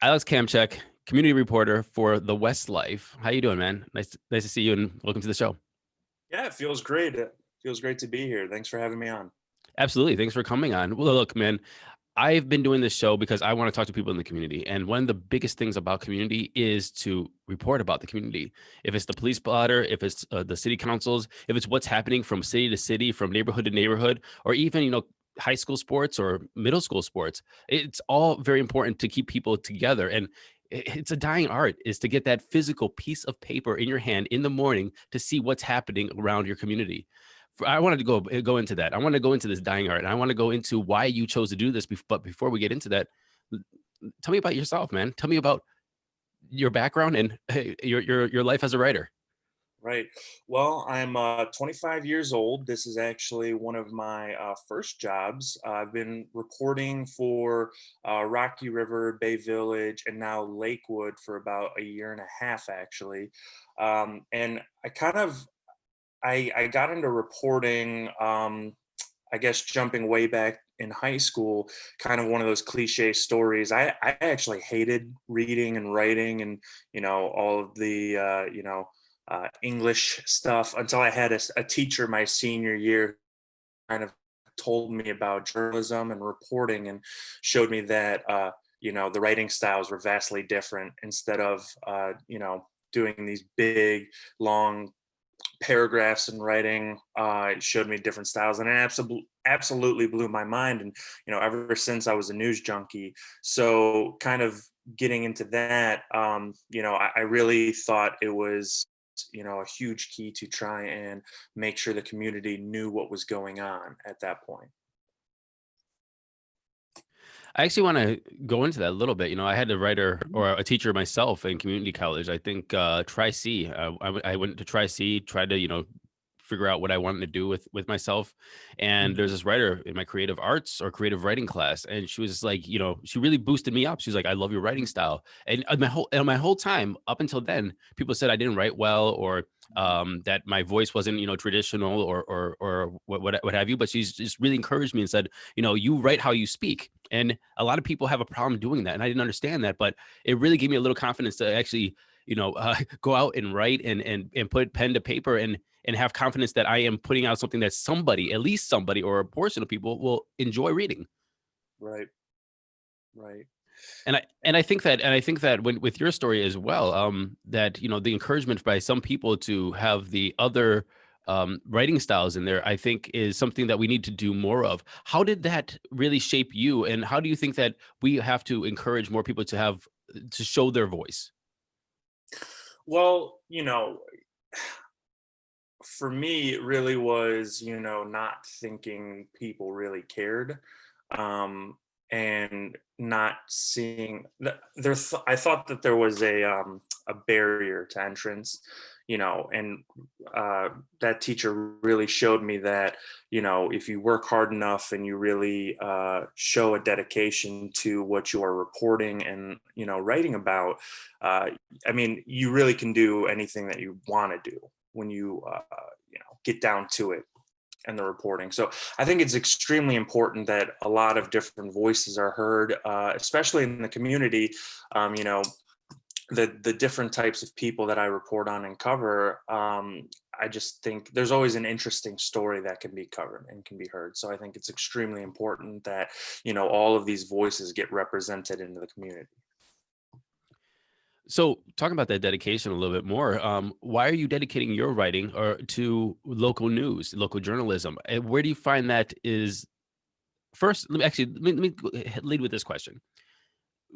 Alex Kamczyc, community reporter for the Westlife. How you doing, man? Nice to see you, and welcome to the show. Yeah, it feels great. It feels great to be here. Thanks for having me on. Absolutely. Thanks for coming on. Well, look, man, I've been doing this show because I want to talk to people in the community. And one of the biggest things about community is to report about the community. If it's the police blotter, if it's the city councils, if it's what's happening from city to city, from neighborhood to neighborhood, or even, high school sports or middle school sports, it's all very important to keep people together. And it's a dying art is to get that physical piece of paper in your hand in the morning to see what's happening around your community. I wanted to go into that. I want to go into this dying art, and I want to go into why you chose to do this. But before we get into that, l- tell me about yourself, man. Tell me about your background and hey, your life as a writer. Right. Well, I'm 25 years old. This is actually one of my first jobs. I've been reporting for Rocky River, Bay Village, and now Lakewood for about a year and a half, actually. And I got into reporting. I guess jumping way back in high school, kind of one of those cliche stories. I actually hated reading and writing and, all of the, English stuff until I had a teacher my senior year who kind of told me about journalism and reporting and showed me that, the writing styles were vastly different instead of, doing these big, long paragraphs and writing. It showed me different styles, and it absolutely blew my mind. And ever since I was a news junkie, so kind of getting into that, I really thought it was a huge key to try and make sure the community knew what was going on at that point. I actually want to go into that a little bit. I had a writer or a teacher myself in community college. I think Tri C. I went to Tri C, tried to figure out what I wanted to do with myself. And there's Mhm. this writer in my creative arts or creative writing class, and she was just like, she really boosted me up. She's like, "I love your writing style." And my whole time up until then, people said I didn't write well or that my voice wasn't traditional or what have you. But she's just really encouraged me and said, you write how you speak. And a lot of people have a problem doing that, and I didn't understand that, but it really gave me a little confidence to actually go out and write and put pen to paper and have confidence that I am putting out something that somebody, at least somebody or a portion of people will enjoy reading. Right, right. And I think that when with your story as well, that the encouragement by some people to have the other writing styles in there, I think is something that we need to do more of. How did that really shape you, and how do you think that we have to encourage more people to show their voice? Well, for me, it really was, not thinking people really cared, and not seeing that I thought that there was a barrier to entrance, and uh, that teacher really showed me that, if you work hard enough and you really show a dedication to what you are reporting and, writing about, uh, I mean, you really can do anything that you want to do when you get down to it and the reporting. So I think it's extremely important that a lot of different voices are heard, especially in the community. You know, the different types of people that I report on and cover. I just think there's always an interesting story that can be covered and can be heard. So I think it's extremely important that all of these voices get represented in the community. So, talking about that dedication a little bit more, why are you dedicating your writing or to local news, local journalism? And where do you find that is first? Let me lead with this question.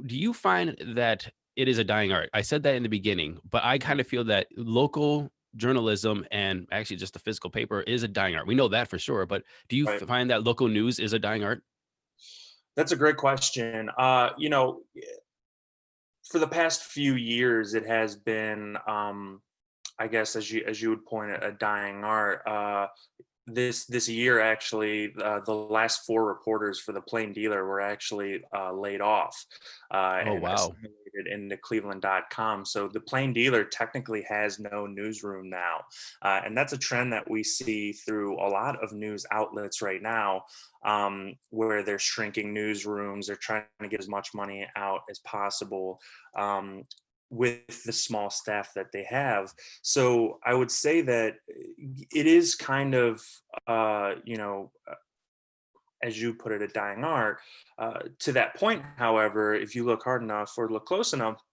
Do you find that it is a dying art? I said that in the beginning, but I kind of feel that local journalism and actually just the physical paper is a dying art. We know that for sure, but do you Right. find that local news is a dying art? That's a great question. For the past few years, it has been, I guess, as you would point at, a dying art. this year, actually, the last 4 reporters for the Plain Dealer were actually laid off Oh, and wow. assimilated into Cleveland.com. So the Plain Dealer technically has no newsroom now, and that's a trend that we see through a lot of news outlets right now, where they're shrinking newsrooms. They're trying to get as much money out as possible. With the small staff that they have. So I would say that it is kind of, as you put it, a dying art. To that point, however, if you look hard enough or look close enough,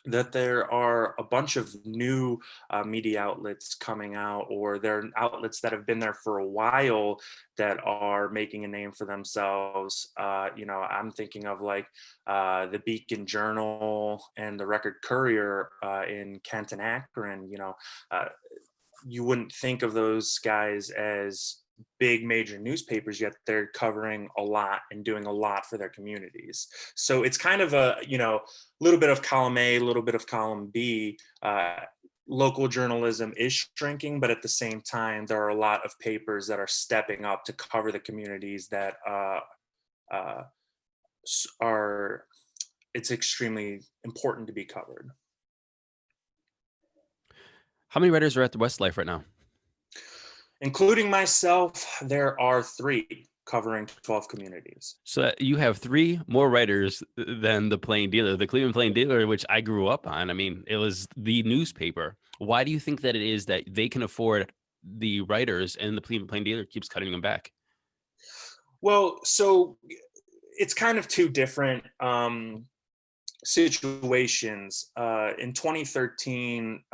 that there are a bunch of new media outlets coming out, or there are outlets that have been there for a while that are making a name for themselves. I'm thinking of like the Beacon Journal and the Record Courier in Kent and Akron. Uh, you wouldn't think of those guys as big major newspapers, yet they're covering a lot and doing a lot for their communities. So it's kind of a little bit of column A, a little bit of column B. Local journalism is shrinking, but at the same time there are a lot of papers that are stepping up to cover the communities that uh, are it's extremely important to be covered. How many writers are at the Westlife right now? Including myself, there are 3 covering 12 communities. So you have 3 more writers than the Plain Dealer, the Cleveland Plain Dealer, which I grew up on. I mean, it was the newspaper. Why do you think that it is that they can afford the writers and the Cleveland Plain Dealer keeps cutting them back? Well, so it's kind of 2 different situations. In 2013,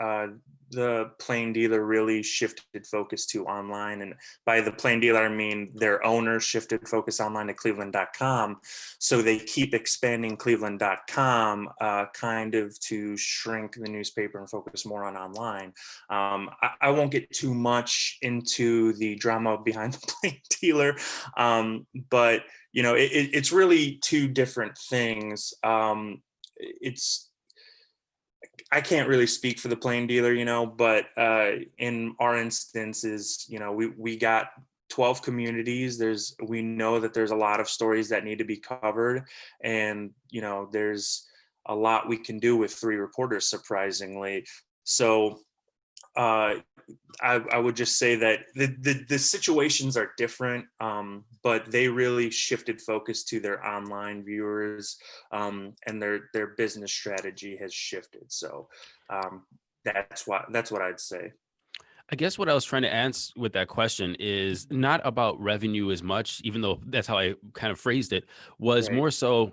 the Plain Dealer really shifted focus to online. And by the Plain Dealer, I mean their owners shifted focus online to Cleveland.com. So they keep expanding Cleveland.com kind of to shrink the newspaper and focus more on online. I won't get too much into the drama behind the Plain Dealer, but it's really 2 different things. It's I can't really speak for the Plain Dealer, but in our instances, we got 12 communities. We know that there's a lot of stories that need to be covered, and there's a lot we can do with 3 reporters, surprisingly. So uh, I would just say that the situations are different, but they really shifted focus to their online viewers, and their business strategy has shifted. So that's what I'd say. I guess what I was trying to answer with that question is not about revenue as much, even though that's how I kind of phrased it, was Right. more so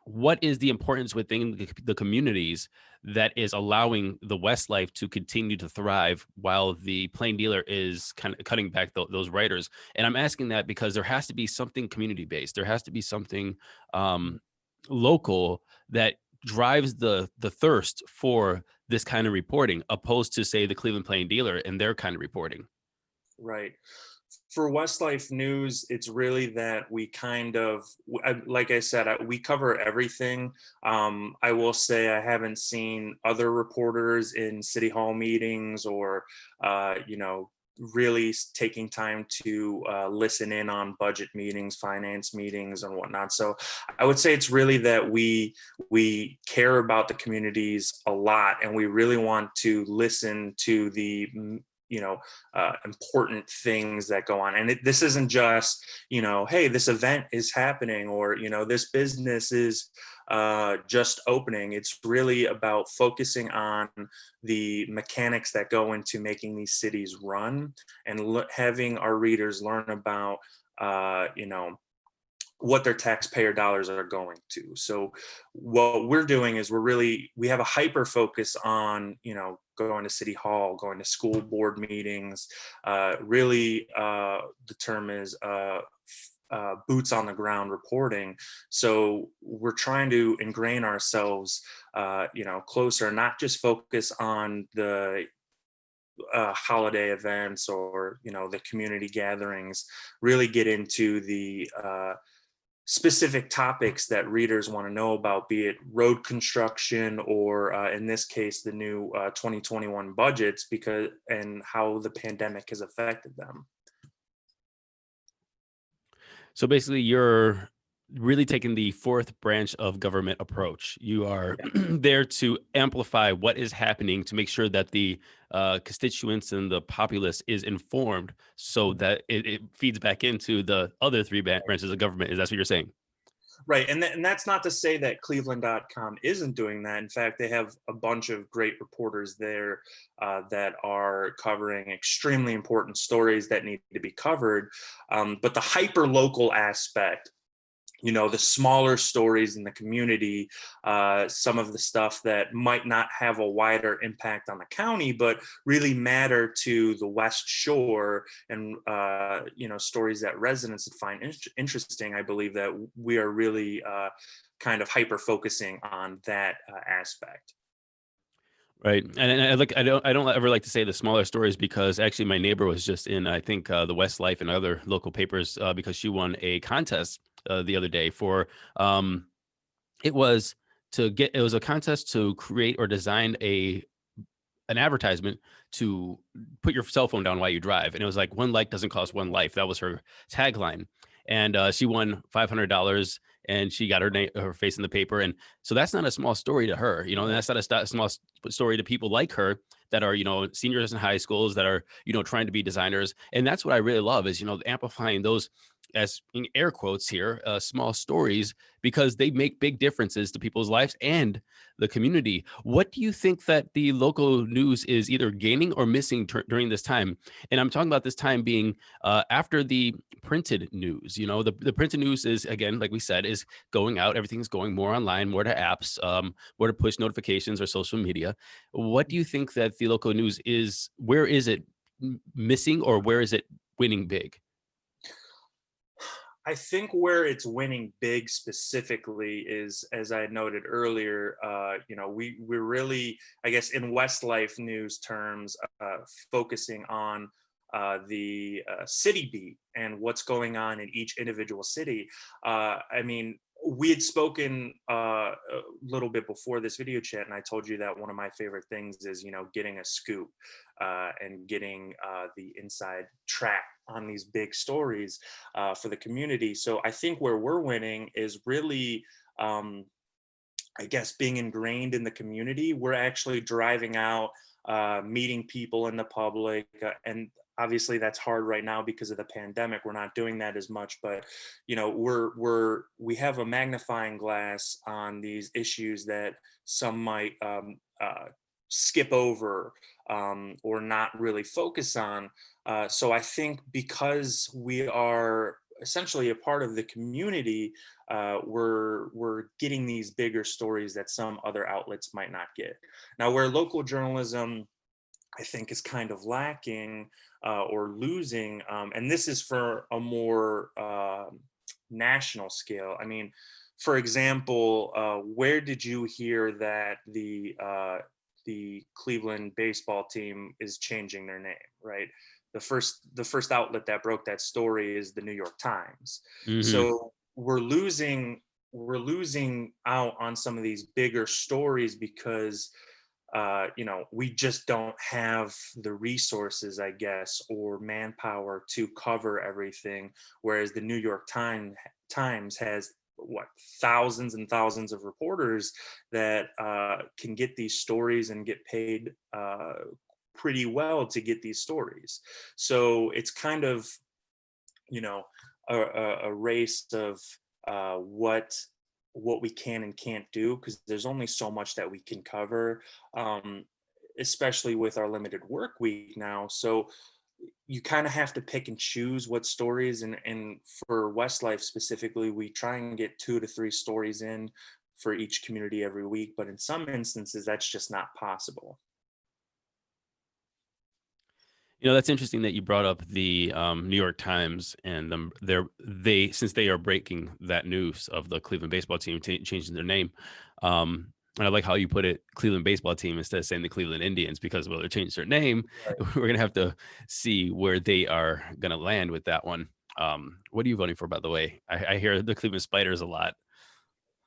what is the importance within the communities that is allowing the Westlife to continue to thrive while the Plain Dealer is kind of cutting back those writers? And I'm asking that because there has to be something community based. There has to be something local that drives the thirst for this kind of reporting, opposed to say the Cleveland Plain Dealer and their kind of reporting. Right. For Westlife News, it's really that we kind of, like I said, we cover everything. I will say I haven't seen other reporters in city hall meetings or, really taking time to listen in on budget meetings, finance meetings, and whatnot. So I would say it's really that we care about the communities a lot, and we really want to listen to the important things that go on. And this isn't just, hey, this event is happening, or, this business is just opening. It's really about focusing on the mechanics that go into making these cities run, and having our readers learn about, what their taxpayer dollars are going to. So what we're doing is we have a hyper focus on, going to city hall, going to school board meetings. Really, the term is boots on the ground reporting. So we're trying to ingrain ourselves, closer, not just focus on the holiday events or the community gatherings. Really get into the specific topics that readers want to know about, be it road construction or in this case the new 2021 budgets, because and how the pandemic has affected them. So basically, you're really taking the fourth branch of government approach. You are Yeah. there to amplify what is happening to make sure that the constituents and the populace is informed so Mhm. that it feeds back into the other three branches of government. Is that what you're saying? Right. And that's not to say that Cleveland.com isn't doing that. In fact, they have a bunch of great reporters there that are covering extremely important stories that need to be covered. But the hyper local aspect, the smaller stories in the community, some of the stuff that might not have a wider impact on the county, but really matter to the West Shore, and stories that residents would find interesting. I believe that we are really kind of hyper focusing on that aspect. Right. And I don't ever like to say the smaller stories because actually my neighbor was just in, I think, the Westlife and other local papers because she won a contest the other day for it was it was a contest to create or design an advertisement to put your cell phone down while you drive. And it was like, one like doesn't cost one life. That was her tagline. And she won $500 and she got her face in the paper. And so that's not a small story to her, and that's not a small story to people like her that are, seniors in high schools that are, trying to be designers. And that's what I really love is, amplifying those, as in air quotes here, small stories, because they make big differences to people's lives and the community. What do you think that the local news is either gaining or missing during this time? And I'm talking about this time being after the printed news. The printed news is, again, like we said, is going out. Everything's going more online, more to apps, more to push notifications or social media. What do you think that the local news is? Where is it missing, or where is it winning big? I think where it's winning big specifically is, as I noted earlier, we're really, I guess, in Westlife news terms, focusing on the city beat and what's going on in each individual city. I mean, we had spoken a little bit before this video chat, and I told you that one of my favorite things is, getting a scoop and getting the inside track on these big stories for the community. So I think where we're winning is really, I guess, being ingrained in the community. We're actually driving out, meeting people in the public, and obviously that's hard right now because of the pandemic. We're not doing that as much, but we have a magnifying glass on these issues that some might skip over or not really focus on. So I think because we are essentially a part of the community, we're getting these bigger stories that some other outlets might not get. Now, where local journalism, I think, is kind of lacking or losing, and this is for a more national scale. I mean, for example, where did you hear that the Cleveland baseball team is changing their name? Right, the first outlet that broke that story is the New York Times. Hmm. So we're losing out on some of these bigger stories because we just don't have the resources, I guess, or manpower to cover everything. Whereas the New York Times has what, thousands and thousands of reporters that can get these stories and get paid pretty well to get these stories. So it's kind of, you know, a race of what we can and can't do, because there's only so much that we can cover, um, especially with our limited work week now. So you kind of have to pick and choose what stories, and for Westlife specifically, we try and get 2 to 3 stories in for each community every week, but in some instances that's just not possible. That's interesting that you brought up the New York Times and they since they are breaking that news of the Cleveland baseball team changing their name. And I like how you put it, Cleveland baseball team, instead of saying the Cleveland Indians, because well, they changed their name. Right. We're gonna have to see where they are gonna land with that one. What are you voting for, by the way? I hear the Cleveland Spiders a lot.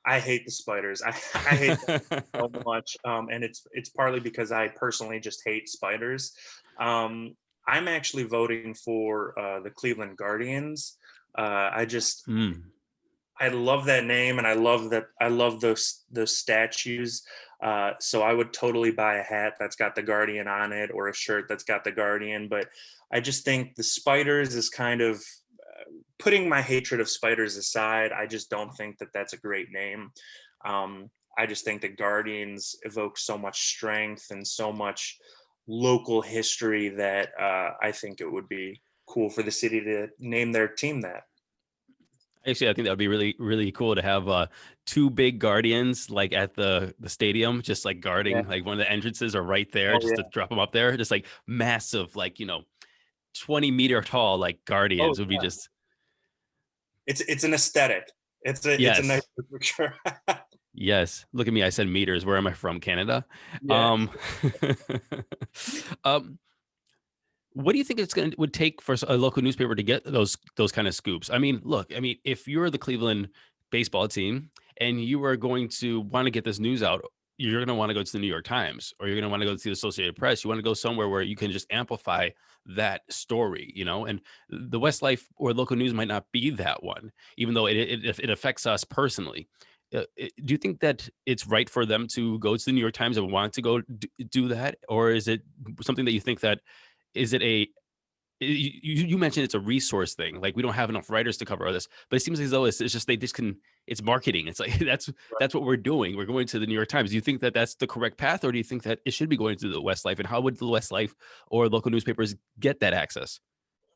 I hate the spiders. I hate them so much, and it's partly because I personally just hate spiders. Um, I'm actually voting for the Cleveland Guardians. I just Hmm. I love that name, and I love those statues. So I would totally buy a hat that's got the Guardian on it, or a shirt that's got the Guardian. But I just think the spiders is kind of putting my hatred of spiders aside. I just don't think that that's a great name. I just think the Guardians evoke so much strength and so much local history that I think it would be cool for the city to name their team that. Actually, I think that would be really, really cool to have two big guardians like at the stadium, just like Yeah. guarding like one of the entrances or right there, Oh just to yeah. drop them up there, just like massive, like 20-meter tall like Oh guardians would be yeah. just It's an aesthetic. It's a nice yes. picture. Yes. Look at me. I said meters. Where am I from? Canada. Yeah. Um, um, what do you think would take for a local newspaper to get those kind of scoops? I mean, look, I mean, if you're the Cleveland baseball team and you are going to want to get this news out, you're going to want to go to the New York Times or you're going to want to go to the Associated Press. You want to go somewhere where you can just amplify that story, and the Westlife or local news might not be that one, even though it affects us personally. Do you think that it's right for them to go to the New York Times and want to go do that, or is it something that you think that is it a you mentioned it's a resource thing. Like we don't have enough writers to cover all this, but it seems as though it's just they just can. It's marketing. It's like that's what we're doing. We're going to the New York Times. Do you think that that's the correct path, or do you think that it should be going to the Westlife? And how would the Westlife or local newspapers get that access?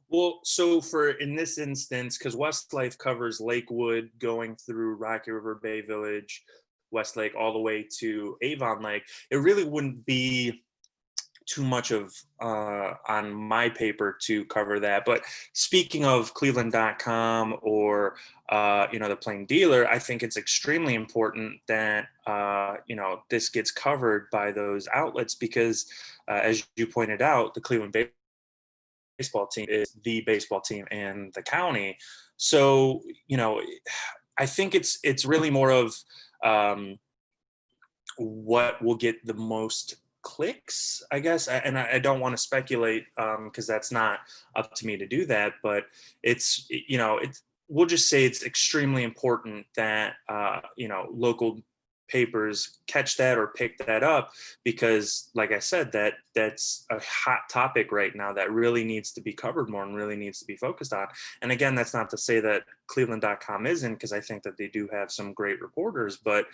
Well, so for in this instance, because Westlife covers Lakewood, going through Rocky River Bay Village, Westlake, all the way to Avon Lake, it really wouldn't be too much of on my paper to cover that. But speaking of Cleveland.com or the Plain Dealer, I think it's extremely important that this gets covered by those outlets because, as you pointed out, the Cleveland baseball team is the baseball team in the county. So I think it's really more of um, what will get the most clicks, I guess. And I don't want to speculate because that's not up to me to do that. But it's we'll just say it's extremely important that local papers catch that or pick that up because like I said, that's a hot topic right now that really needs to be covered more and really needs to be focused on. And again, that's not to say that Cleveland.com isn't, because I think that they do have some great reporters, but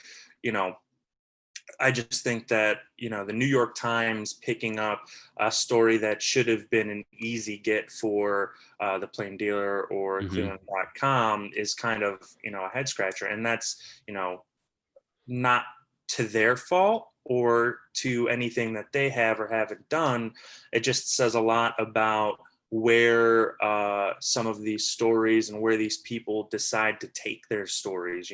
you know I just think that the New York Times picking up a story that should have been an easy get for the Plain Dealer or Hmm. Cleveland.com is kind of a head scratcher, and that's not to their fault or to anything that they have or haven't done. It just says a lot about where some of these stories and where these people decide to take their stories,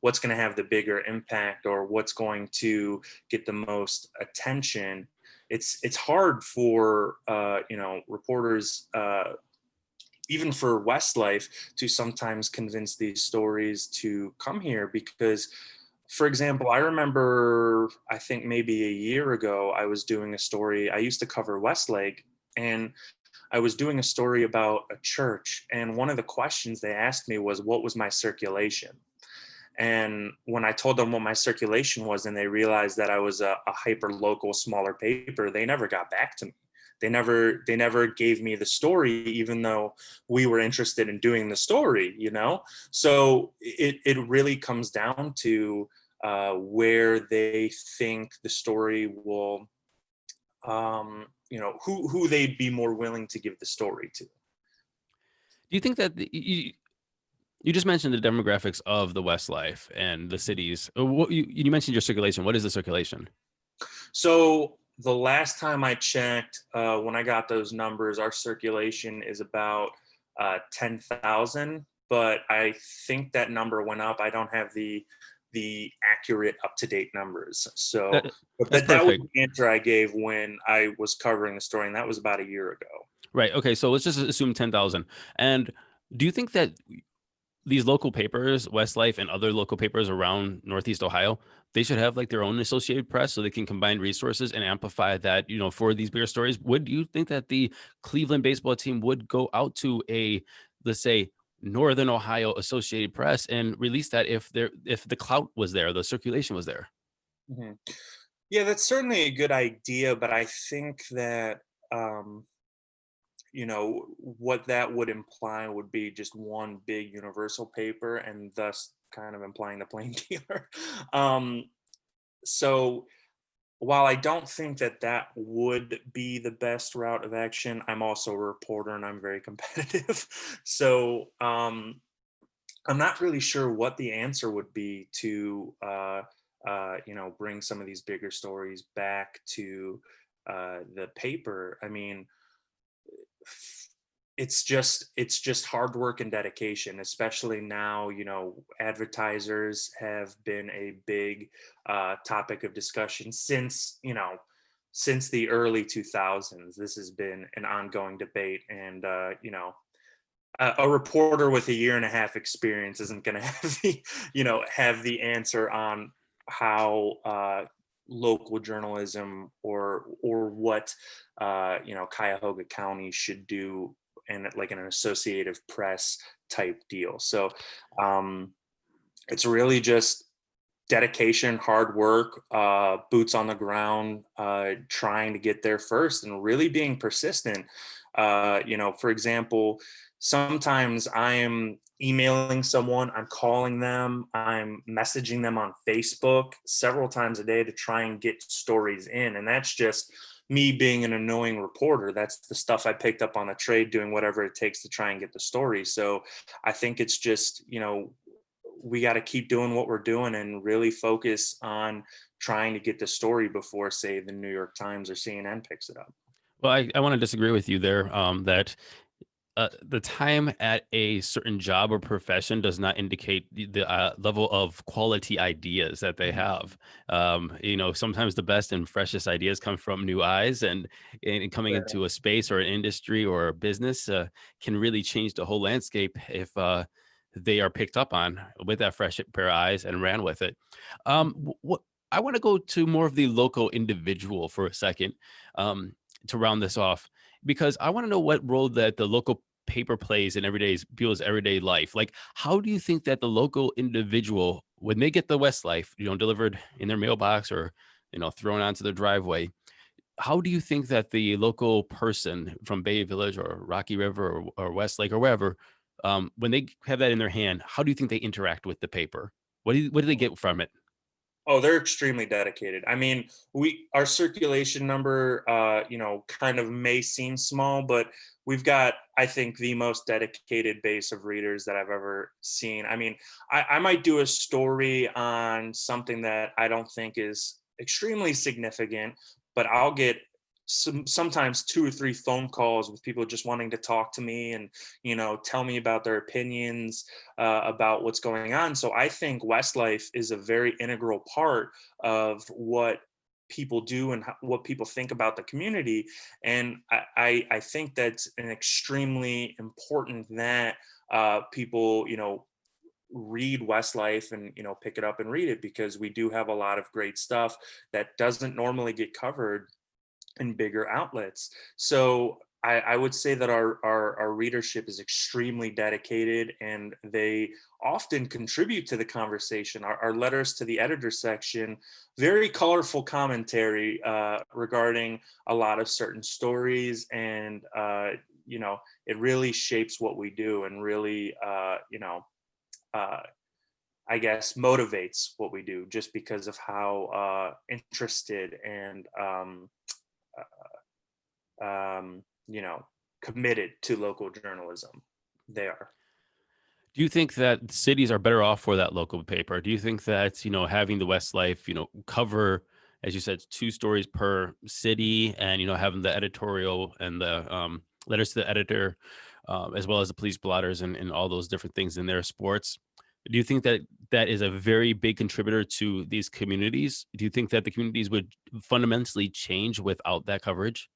what's going to have the bigger impact or what's going to get the most attention. It's hard for reporters, even for Westlife, to sometimes convince these stories to come here because, for example, I remember, I think maybe a year ago, I was doing a story. I used to cover Westlake, and I was doing a story about a church. And one of the questions they asked me was, what was my circulation? And when I told them what my circulation was, and they realized that I was a hyper local, smaller paper, they never got back to me. They never gave me the story, even though we were interested in doing the story. So it really comes down to where they think the story will, who they'd be more willing to give the story to. Do you think that you just mentioned the demographics of the Westlife and the cities? What you mentioned your circulation. What is the circulation? So the last time I checked, when I got those numbers, our circulation is about 10,000, but I think that number went up. I don't have the accurate up-to-date numbers. So, That, but that's that was perfect. the answer I gave when I was covering the story, and that was about a year ago. Right. Okay. So let's just assume 10,000. And Do you think that these local papers, Westlife and other local papers around Northeast Ohio, they should have like their own Associated Press so they can combine resources and amplify that, for these bigger stories? Would you think that the Cleveland baseball team would go out to a, let's say, Northern Ohio Associated Press and release that if the clout was there, the circulation was there? Mhm. Yeah, that's certainly a good idea, but I think that um, what that would imply would be just one big universal paper, and thus kind of implying the plain dealer. um, so while I don't think that that would be the best route of action, I'm also a reporter and I'm very competitive. So I'm not really sure what the answer would be to bring some of these bigger stories back to the paper. I mean, it's just hard work and dedication, especially now. Advertisers have been a big topic of discussion since the early 2000s. This has been an ongoing debate, and a reporter with a year and a half experience isn't going to have the answer on how local journalism or what Cuyahoga County should do, and like an associative press type deal. So um, it's really just dedication, hard work, boots on the ground, trying to get there first, and really being persistent. For example, sometimes I am emailing someone, I'm calling them, I'm messaging them on Facebook several times a day to try and get stories in. And that's just me being an annoying reporter. That's the stuff I picked up on the trade, doing whatever it takes to try and get the story. So I think it's just, we got to keep doing what we're doing and really focus on trying to get the story before, say, the New York Times or CNN picks it up. Well, I want to disagree with you there. That the time at a certain job or profession does not indicate the level of quality ideas that they Mhm. have. Sometimes the best and freshest ideas come from new eyes, and coming Right. into a space or an industry or a business can really change the whole landscape if they are picked up on with that fresh pair of eyes and ran with it. What I want to go to more of the local individual for a second, to round this off, because I want to know what role that the local paper plays in people's everyday life. Like, how do you think that the local individual, when they get the Westlife, delivered in their mailbox or thrown onto their driveway, how do you think that the local person from Bay Village or Rocky River or Westlake or wherever, when they have that in their hand, how do you think they interact with the paper? What do they get from it? Oh, they're extremely dedicated. I mean, our circulation number, kind of may seem small, but we've got, I think, the most dedicated base of readers that I've ever seen. I mean, I might do a story on something that I don't think is extremely significant, but I'll get sometimes two or three phone calls with people just wanting to talk to me and tell me about their opinions about what's going on. So I think Westlife is a very integral part of what people do and what people think about the community. And I think that's an extremely important that people, read Westlife and pick it up and read it, because we do have a lot of great stuff that doesn't normally get covered in bigger outlets. So I would say that our readership is extremely dedicated, and they often contribute to the conversation. Our letters to the editor section, very colorful commentary regarding a lot of certain stories, and it really shapes what we do, and really uh, I guess motivates what we do, just because of how interested and um, you know, committed to local journalism they are. Do you think that cities are better off for that local paper? Do you think that, having the Westlife, cover, as you said, two stories per city, and, having the editorial and the letters to the editor, as well as the police blotters and all those different things in their sports? Do you think that that is a very big contributor to these communities? Do you think that the communities would fundamentally change without that coverage?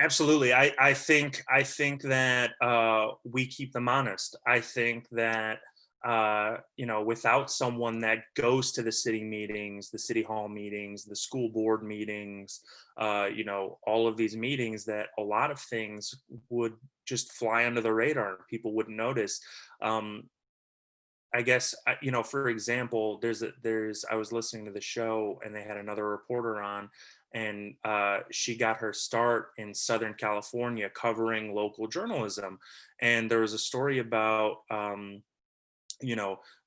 Absolutely. I think that we keep them honest. I think that without someone that goes to the city meetings, the city hall meetings, the school board meetings, all of these meetings, that a lot of things would just fly under the radar. People wouldn't notice. Um, I guess for example, I was listening to the show and they had another reporter on, and she got her start in Southern California covering local journalism, and there was a story about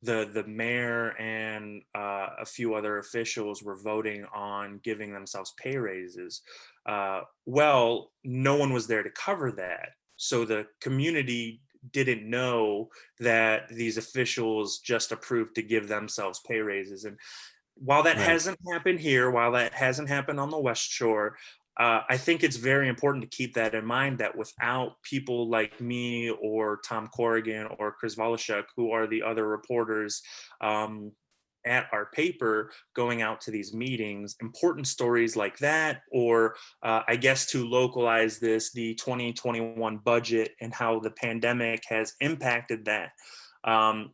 the mayor and a few other officials were voting on giving themselves pay raises. Well, no one was there to cover that, so the community didn't know that these officials just approved to give themselves pay raises. And while that Right. hasn't happened here, while that hasn't happened on the West Shore, I think it's very important to keep that in mind, that without people like me or Tom Corrigan or Chris Volashuk, who are the other reporters um, at our paper going out to these meetings, important stories like that, or I guess to localize this, the 2021 budget and how the pandemic has impacted that.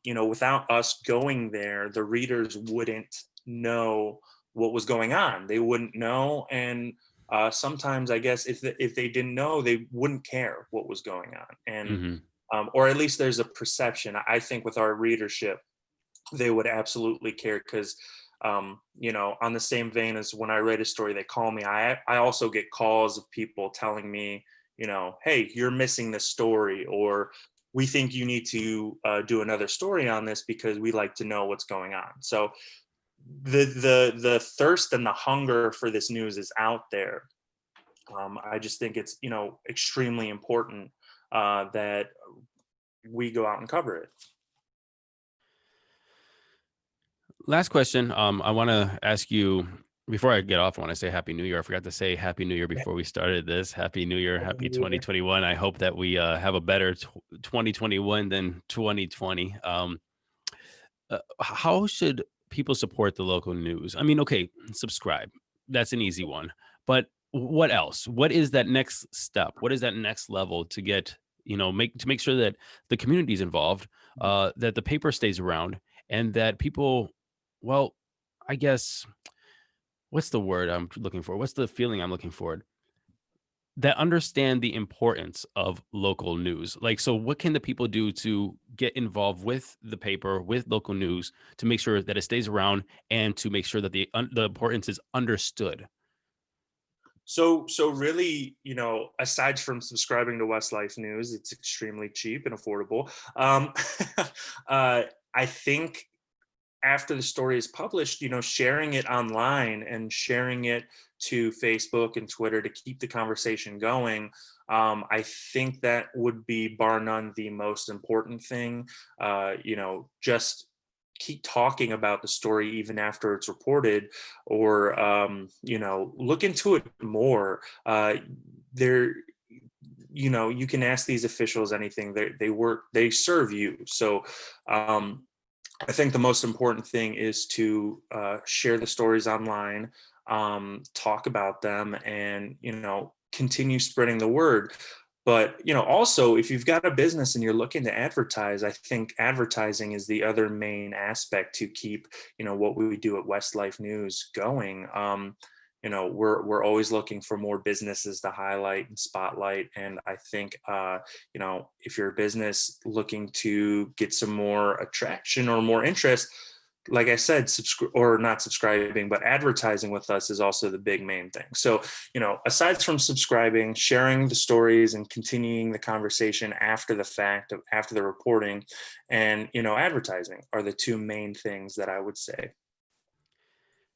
Without us going there, the readers wouldn't know what was going on. They wouldn't know, and sometimes I guess if they didn't know, they wouldn't care what was going on, and Hmm. or at least there's a perception. I think with our readership, they would absolutely care, because on the same vein as when I write a story, they call me. I also get calls of people telling me, hey, you're missing this story, or we think you need to do another story on this because we like to know what's going on. So the thirst and the hunger for this news is out there. I just think it's extremely important that we go out and cover it. Last question. I want to ask you before I get off. I want to say Happy New Year. I forgot to say Happy New Year before we started this. Happy New Year. Happy Happy New Year. 2021. I hope that we have a better 2021 than 2020. How should people support the local news? I mean, okay, subscribe. That's an easy one. But what else? What is that next step? What is that next level to get, make sure that the community is involved, that the paper stays around, and that people, well, I guess, what's the word I'm looking for? What's the feeling I'm looking for? That understand the importance of local news. Like, so what can the people do to get involved with the paper, with local news, to make sure that it stays around and to make sure that the importance is understood? So really, aside from subscribing to Westlife News, it's extremely cheap and affordable. I think after the story is published, sharing it online and sharing it to Facebook and Twitter to keep the conversation going, I think that would be bar none the most important thing. Just keep talking about the story even after it's reported, or look into it more. There you can ask these officials anything. They serve you. So I think the most important thing is to share the stories online, talk about them, and continue spreading the word. But also, if you've got a business and you're looking to advertise, I think advertising is the other main aspect to keep what we do at Westlife News going. We're always looking for more businesses to highlight and spotlight, and I think if you're a business looking to get some more attraction or more interest, like I said, subscribe or not subscribing, but advertising with us is also the big main thing. So, aside from subscribing, sharing the stories and continuing the conversation after the fact, after the reporting, and, advertising are the two main things that I would say.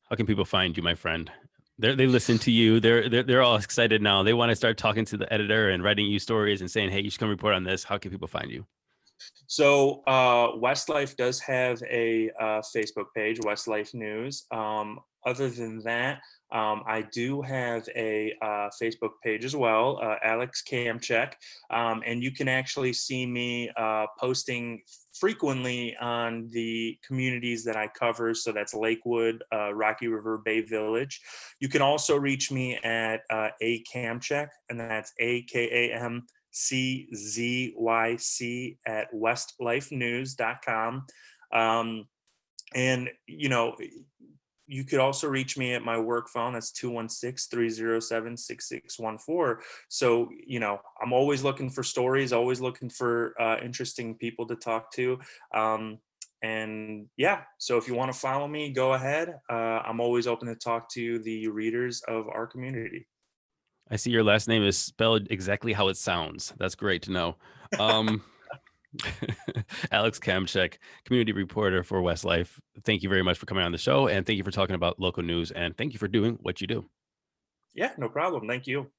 How can people find you, my friend? They listen to you. They're all excited now. They want to start talking to the editor and writing you stories and saying, "Hey, you should come report on this." How can people find you? So Westlife does have a Facebook page, Westlife News. Other than that, I do have a Facebook page as well, Alex Kamczyc, and you can actually see me posting frequently on the communities that I cover. So that's Lakewood, Rocky River Bay Village. You can also reach me at a Kamczyc, and that's AKAMCZYC at westlifenews.com. And you could also reach me at my work phone. That's 216-307-6614. So, I'm always looking for stories, always looking for interesting people to talk to. And yeah, so if you want to follow me, go ahead. I'm always open to talk to the readers of our community. I see your last name is spelled exactly how it sounds. That's great to know. Um, Alex Kamczyk, community reporter for Westlife. Thank you very much for coming on the show, and thank you for talking about local news, and thank you for doing what you do. Yeah, no problem. Thank you.